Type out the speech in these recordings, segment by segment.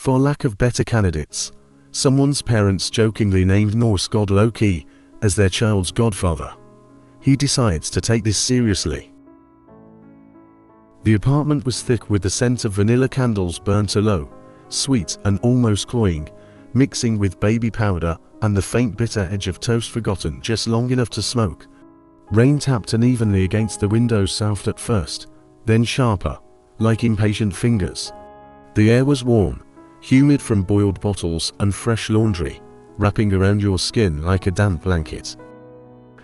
For lack of better candidates, someone's parents jokingly named Norse god Loki as their child's godfather. He decides to take this seriously. The apartment was thick with the scent of vanilla candles burned to low, sweet and almost cloying, mixing with baby powder and the faint bitter edge of toast forgotten just long enough to smoke. Rain tapped unevenly against the windows soft at first, then sharper, like impatient fingers. The air was warm, humid from boiled bottles and fresh laundry, wrapping around your skin like a damp blanket.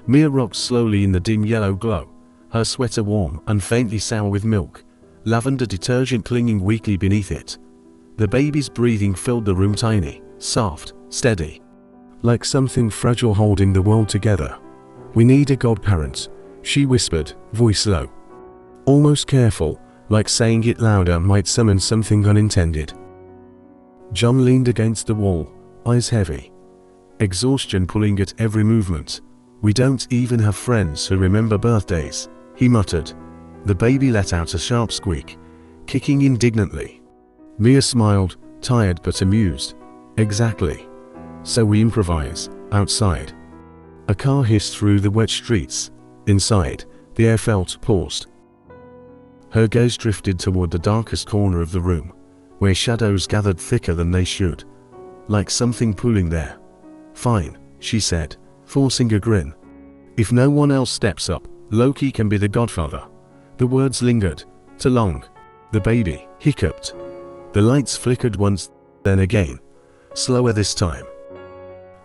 Mia rocked slowly in the dim yellow glow, her sweater warm and faintly sour with milk, lavender detergent clinging weakly beneath it. The baby's breathing filled the room, tiny, soft, steady, like something fragile holding the world together. "We need a godparent," she whispered, voice low, almost careful, like saying it louder might summon something unintended. John leaned against the wall, eyes heavy, exhaustion pulling at every movement. "We don't even have friends who remember birthdays," he muttered. The baby let out a sharp squeak, kicking indignantly. Mia smiled, tired but amused. "Exactly. So we improvise, outside." A car hissed through the wet streets. Inside, the air felt paused. Her gaze drifted toward the darkest corner of the room, where shadows gathered thicker than they should, like something pulling there. "Fine," she said, forcing a grin. "If no one else steps up, Loki can be the godfather." The words lingered, too long. The baby hiccuped. The lights flickered once, then again, slower this time.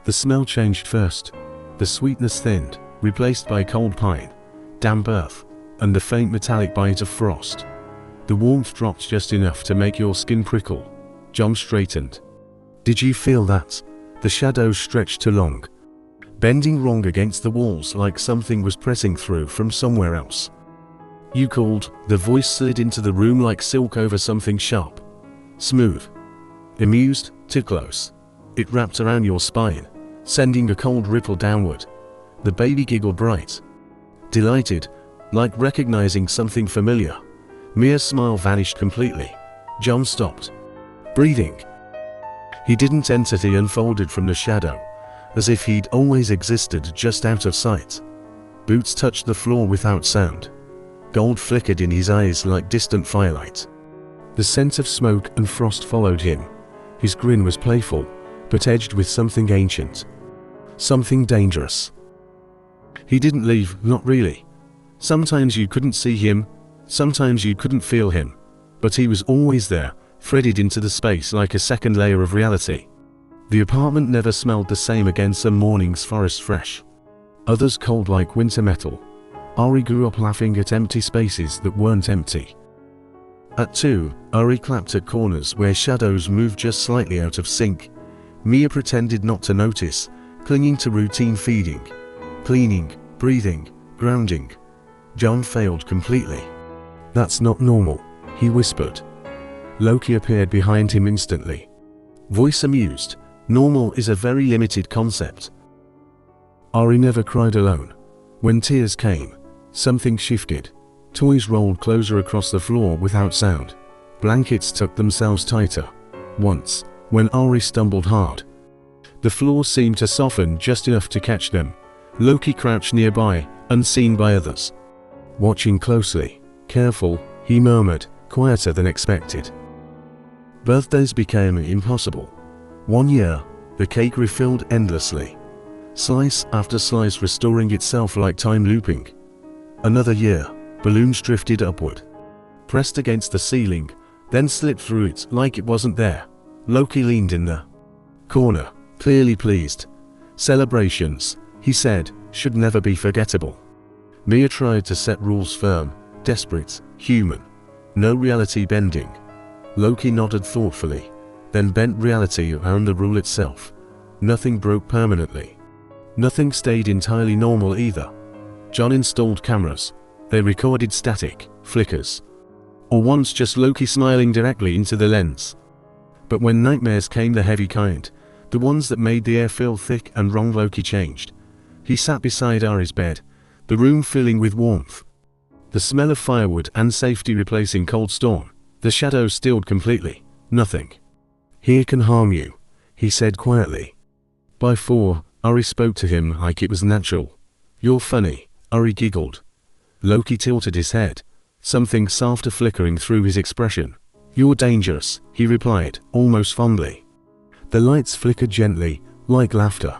The smell changed first. The sweetness thinned, replaced by cold pine, damp earth, and the faint metallic bite of frost. The warmth dropped just enough to make your skin prickle. John straightened. "Did you feel that?" The shadows stretched too long, bending wrong against the walls like something was pressing through from somewhere else. "You called." The voice slid into the room like silk over something sharp. Smooth. Amused, too close. It wrapped around your spine, sending a cold ripple downward. The baby giggled bright, delighted, like recognizing something familiar. Mia's smile vanished completely. John stopped, breathing. He didn't enter. He unfolded from the shadow, as if he'd always existed just out of sight. Boots touched the floor without sound. Gold flickered in his eyes like distant firelight. The scent of smoke and frost followed him. His grin was playful, but edged with something ancient. Something dangerous. He didn't leave, not really. Sometimes you couldn't see him, sometimes you couldn't feel him, but he was always there, threaded into the space like a second layer of reality. The apartment never smelled the same again. Some mornings forest fresh, others cold like winter metal. Ari grew up laughing at empty spaces that weren't empty. At 2, Ari clapped at corners where shadows moved just slightly out of sync. Mia pretended not to notice, clinging to routine feeding, cleaning, breathing, grounding. John failed completely. "That's not normal," he whispered. Loki appeared behind him instantly. Voice amused. "Normal is a very limited concept." Ari never cried alone. When tears came, something shifted. Toys rolled closer across the floor without sound. Blankets tucked themselves tighter. Once, when Ari stumbled hard, the floor seemed to soften just enough to catch them. Loki crouched nearby, unseen by others. Watching closely. "Careful," he murmured, quieter than expected. Birthdays became impossible. One year, the cake refilled endlessly, slice after slice restoring itself like time looping. Another year, balloons drifted upward, pressed against the ceiling, then slipped through it like it wasn't there. Loki leaned in the corner, clearly pleased. "Celebrations," he said, "should never be forgettable." Mia tried to set rules firm, desperate, human. No reality bending. Loki nodded thoughtfully, then bent reality around the rule itself. Nothing broke permanently. Nothing stayed entirely normal either. John installed cameras. They recorded static, flickers, or once just Loki smiling directly into the lens. But when nightmares came, the heavy kind, the ones that made the air feel thick and wrong, Loki changed. He sat beside Ari's bed, the room filling with warmth. The smell of firewood and safety replacing cold storm. The shadows stilled completely. Nothing. Here can harm you, he said quietly. By 4, Ari spoke to him like it was natural. You're funny, Ari giggled. Loki tilted his head, something softer flickering through his expression. You're dangerous, he replied, almost fondly. The lights flickered gently, like laughter.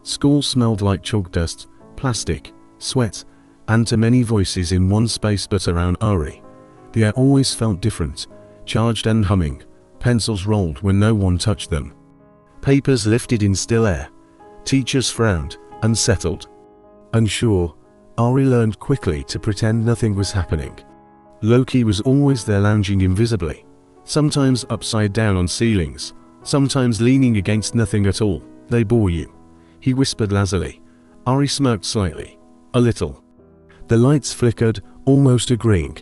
School smelled like chalk dust, plastic, sweat, and too many voices in one space. But around Ari, the air always felt different, charged and humming. Pencils rolled when no one touched them. Papers lifted in still air. Teachers frowned, unsettled. Unsure, Ari learned quickly to pretend nothing was happening. Loki was always there, lounging invisibly, sometimes upside down on ceilings, sometimes leaning against nothing at all. They bore you, he whispered lazily. Ari smirked slightly. A little. The lights flickered, almost agreeing.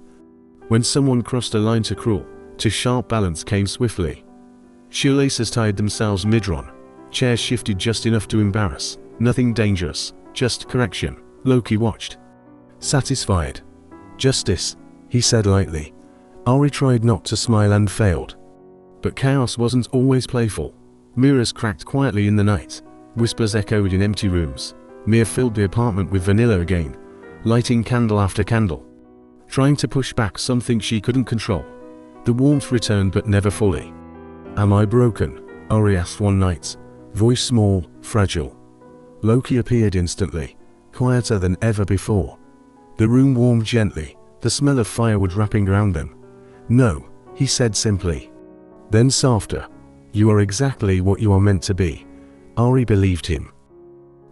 When someone crossed a line too cruel, too sharp, balance came swiftly. Shoelaces tied themselves mid-run. Chairs shifted just enough to embarrass. Nothing dangerous, just correction. Loki watched, satisfied. Justice, he said lightly. Ari tried not to smile and failed. But chaos wasn't always playful. Mirrors cracked quietly in the night. Whispers echoed in empty rooms. Mia filled the apartment with vanilla again, lighting candle after candle, trying to push back something she couldn't control. The warmth returned, but never fully. Am I broken? Ari asked one night, voice small, fragile. Loki appeared instantly, quieter than ever before. The room warmed gently, the smell of firewood wrapping around them. No, he said simply. Then softer. You are exactly what you are meant to be. Ari believed him.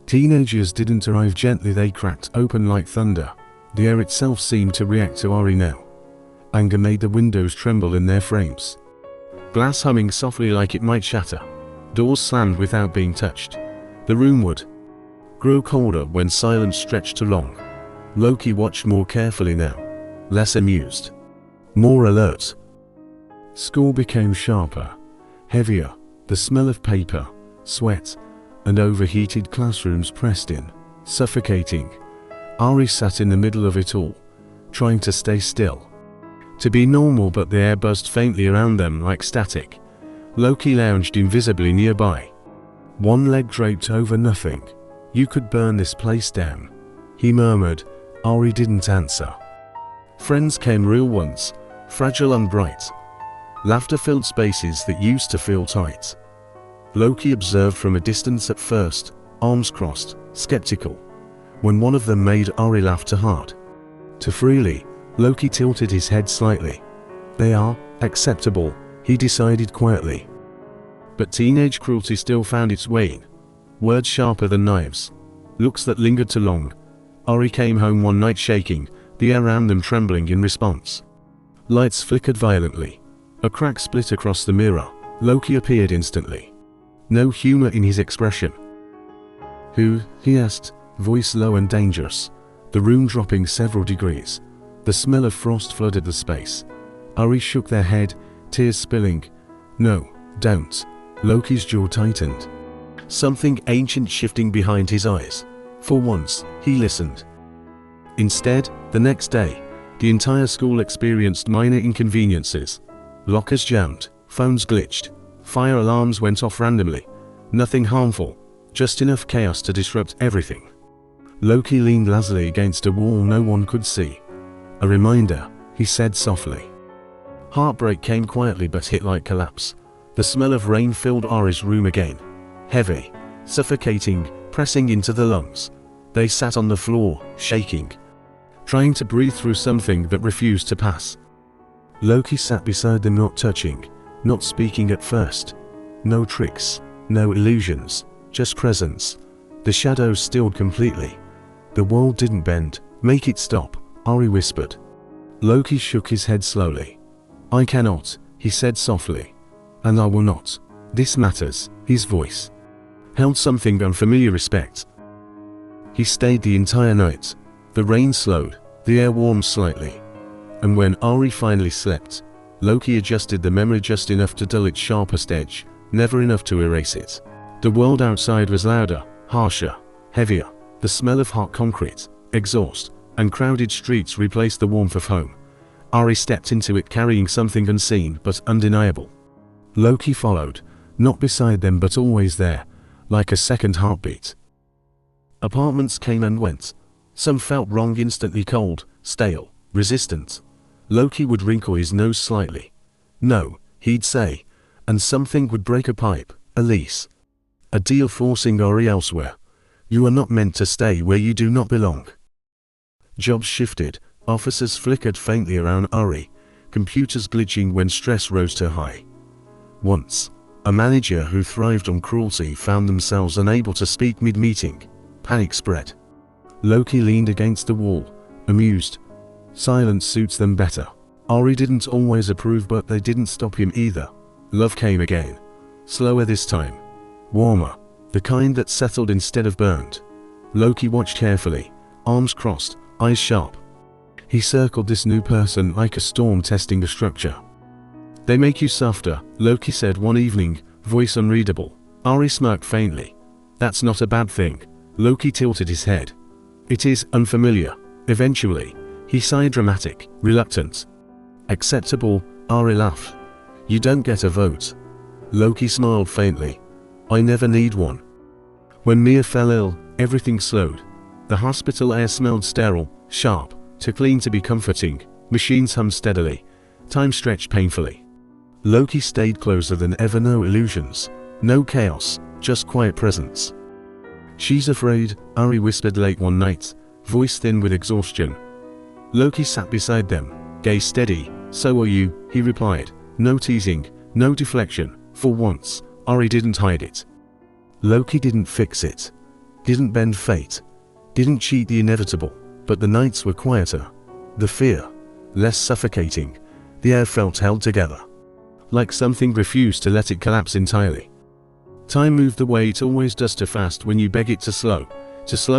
Teenagers didn't arrive gently, they cracked open like thunder. The air itself seemed to react to Ari now. Anger made the windows tremble in their frames. Glass humming softly like it might shatter. Doors slammed without being touched. The room would grow colder when silence stretched too long. Loki watched more carefully now, less amused, more alert. School became sharper, heavier, the smell of paper, sweat, and overheated classrooms pressed in, suffocating. Ari sat in the middle of it all, trying to stay still, to be normal, but the air buzzed faintly around them like static. Loki lounged invisibly nearby, one leg draped over nothing. You could burn this place down, he murmured. Ari didn't answer. Friends came, real ones, fragile and bright. Laughter filled spaces that used to feel tight. Loki observed from a distance at first, arms crossed, skeptical. When one of them made Ari laugh too hard, too freely, Loki tilted his head slightly. They are acceptable, he decided quietly. But teenage cruelty still found its way in. Words sharper than knives. Looks that lingered too long. Ari came home one night shaking, the air around them trembling in response. Lights flickered violently. A crack split across the mirror. Loki appeared instantly. No humor in his expression. Who? He asked, voice low and dangerous. The room dropping several degrees. The smell of frost flooded the space. Ari shook their head, tears spilling. No, don't. Loki's jaw tightened. Something ancient shifting behind his eyes. For once, he listened. Instead, the next day, the entire school experienced minor inconveniences. Lockers jammed, phones glitched, fire alarms went off randomly. Nothing harmful, just enough chaos to disrupt everything. Loki leaned lazily against a wall no one could see. A reminder, he said softly. Heartbreak came quietly but hit like collapse. The smell of rain filled Ari's room again. Heavy, suffocating, pressing into the lungs. They sat on the floor, shaking, trying to breathe through something that refused to pass. Loki sat beside them, not touching, not speaking at first. No tricks, no illusions, just presence. The shadows stilled completely. The world didn't bend. Make it stop, Ari whispered. Loki shook his head slowly. I cannot, he said softly. And I will not. This matters. His voice held something unfamiliar, respect. He stayed the entire night. The rain slowed, the air warmed slightly. And when Ari finally slept, Loki adjusted the memory just enough to dull its sharpest edge, never enough to erase it. The world outside was louder, harsher, heavier. The smell of hot concrete, exhaust, and crowded streets replaced the warmth of home. Ari stepped into it carrying something unseen but undeniable. Loki followed, not beside them but always there, like a second heartbeat. Apartments came and went. Some felt wrong, instantly cold, stale, resistant. Loki would wrinkle his nose slightly. No, he'd say, and something would break a pipe, a lease. A deal forcing Ari elsewhere. You are not meant to stay where you do not belong. Jobs shifted, officers flickered faintly around Ari, computers glitching when stress rose too high. Once, a manager who thrived on cruelty found themselves unable to speak mid-meeting. Panic spread. Loki leaned against the wall, amused. Silence suits them better. Ari didn't always approve, but they didn't stop him either. Love came again. Slower this time. Warmer. The kind that settled instead of burned. Loki watched carefully, arms crossed, eyes sharp. He circled this new person like a storm testing a structure. They make you softer, Loki said one evening, voice unreadable. Ari smirked faintly. That's not a bad thing. Loki tilted his head. It is unfamiliar. Eventually, he sighed, dramatic, reluctant. Acceptable, Ari laughed. You don't get a vote. Loki smiled faintly. I never need one. When Mia fell ill, everything slowed. The hospital air smelled sterile, sharp, too clean to be comforting. Machines hummed steadily. Time stretched painfully. Loki stayed closer than ever. No illusions, no chaos, just quiet presence. She's afraid, Ari whispered late one night, voice thin with exhaustion. Loki sat beside them, gaze steady. So are you, he replied. No teasing, no deflection. For once, Ari didn't hide it. Loki didn't fix it. Didn't bend fate. Didn't cheat the inevitable. But the nights were quieter. The fear, less suffocating. The air felt held together. Like something refused to let it collapse entirely. Time moved the way it always does, too fast when you beg it to slow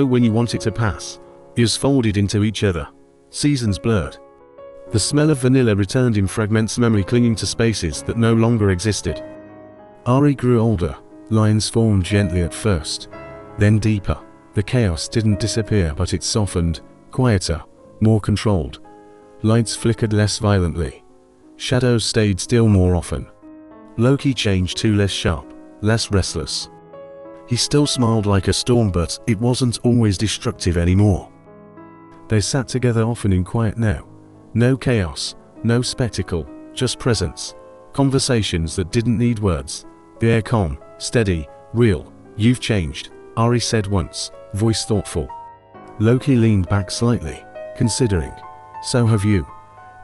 when you want it to pass. Years folded into each other. Seasons blurred. The smell of vanilla returned in fragments, memory clinging to spaces that no longer existed. Ari grew older. Lines formed gently at first, then deeper. The chaos didn't disappear, but it softened, quieter, more controlled. Lights flickered less violently. Shadows stayed still more often. Loki changed too, less sharp, less restless. He still smiled like a storm, but it wasn't always destructive anymore. They sat together often in quiet now. No chaos, no spectacle, just presence. Conversations that didn't need words. The air calm, steady, real. You've changed, Ari said once, voice thoughtful. Loki leaned back slightly, considering. So have you.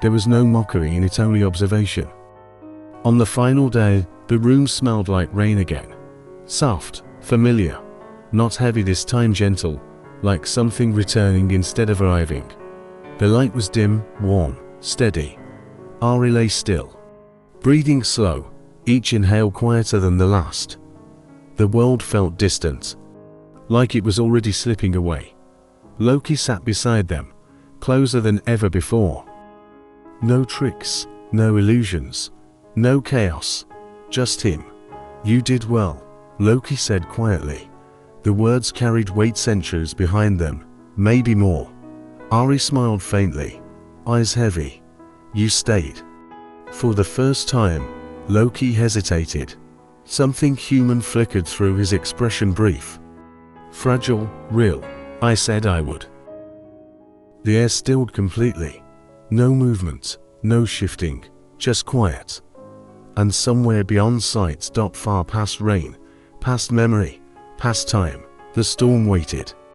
There was no mockery in it, only observation. On the final day, the room smelled like rain again. Soft, familiar. Not heavy this time, gentle, like something returning instead of arriving. The light was dim, warm, steady. Ari lay still, breathing slow, each inhale quieter than the last. The world felt distant, like it was already slipping away. Loki sat beside them, closer than ever before. No tricks, no illusions, no chaos, just him. You did well, Loki said quietly. The words carried weight, centuries behind them, maybe more. Ari smiled faintly, eyes heavy. You stayed. For the first time, Loki hesitated. Something human flickered through his expression, brief. Fragile, real. I said I would. The air stilled completely. No movement, no shifting, just quiet. And somewhere beyond sight, far past rain, past memory, past time, the storm waited.